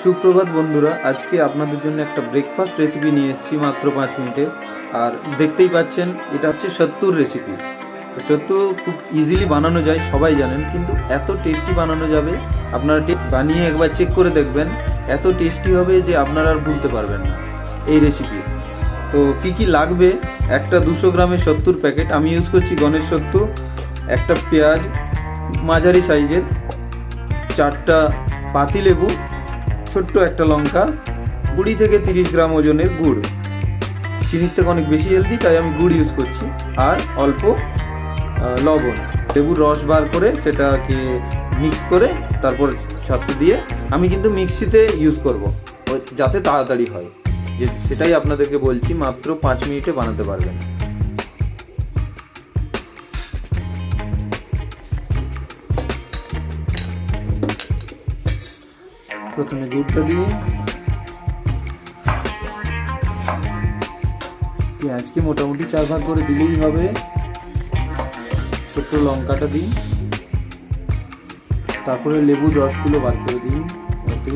সুপ্রভাত বন্ধুরা, আজকে আপনাদের জন্য একটা ব্রেকফাস্ট রেসিপি নিয়ে এসেছি মাত্র 5 মিনিটে। আর দেখতেই পাচ্ছেন এটা হচ্ছে সত্তুর রেসিপি। তো সত্তু খুব ইজিলি বানানো যায়, সবাই জানেন, কিন্তু এত টেস্টি বানানো যাবে, আপনারা বানিয়ে একবার চেক করে দেখবেন, এত টেস্টি হবে যে আপনারা আর ভুলতে পারবেন না এই রেসিপি। তো কি কি লাগবে, একটা 200 গ্রামের সত্তুর প্যাকেট, আমি ইউজ করছি গণেশ সত্তু, একটা পেঁয়াজ মাঝারি সাইজের, 4টা পাতিলেবু, ছোট্ট একটা লঙ্কা, 20 থেকে 30 গ্রাম ওজনের গুড়। চিনির থেকে অনেক বেশি হেলদি, তাই আমি গুড় ইউজ করছি। আর অল্প লবণ, লেবুর রস বার করে সেটাকে মিক্স করে তারপর ছাতু দিয়ে, আমি কিন্তু মিক্সিতে ইউজ করব যাতে তাড়াতাড়ি হয়, যে সেটাই আপনাদেরকে বলছি, মাত্র 5 মিনিটে বানাতে পারবেন। প্রথমে গুড়টা দিয়ে, পেঁয়াজকে মোটামুটি 4 ভাগ করে দিলেই হবে, ছোট্ট লঙ্কাটা দিই, তারপরে লেবুর রসগুলো বার করে দিই ওতে,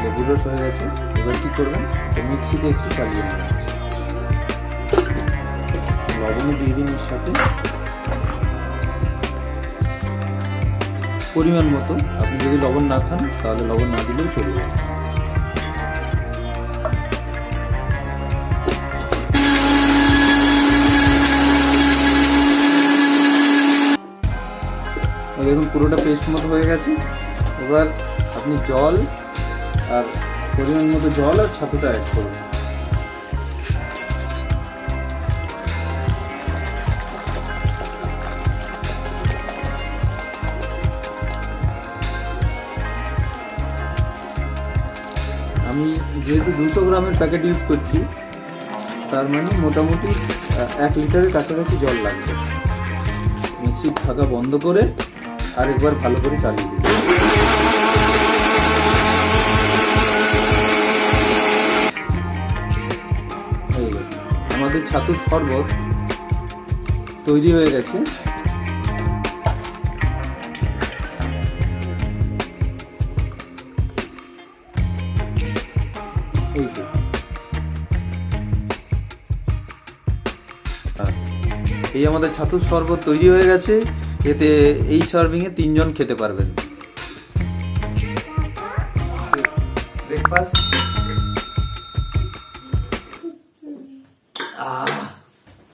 লেবুর রস হয়ে গেছে। এবার কি করবেন, মিক্সিতে একটু চালিয়ে নেবেন, লবণও দিয়ে দিন এর সাথে পরিমাণ মতো। আপনি যদি লবণ না খান তাহলে লবণ না দিলেও চলবে। দেখুন পুরোটা পেস্ট মতো হয়ে গেছে। এবার আপনি জল আর পরিমাণ মতো জল আর ছাতুটা অ্যাড করুন। আমি যেহেতু 200 গ্রামের প্যাকেট ইউজ করছি, তার মানে মোটামুটি 1 লিটারের কাছাকাছি জল লাগবে। মিক্সির ঢাকা বন্ধ করে আরেকবার ভালো করে চালিয়ে দিই। আমাদের ছাতুর শরবত তৈরি হয়ে গেছে। এই যে এই আমাদের ছাতুর শরবত তৈরি হয়ে গেছে। এতে এই সার্ভিংয়ে 3 জন খেতে পারবেন। ব্রেকফাস্ট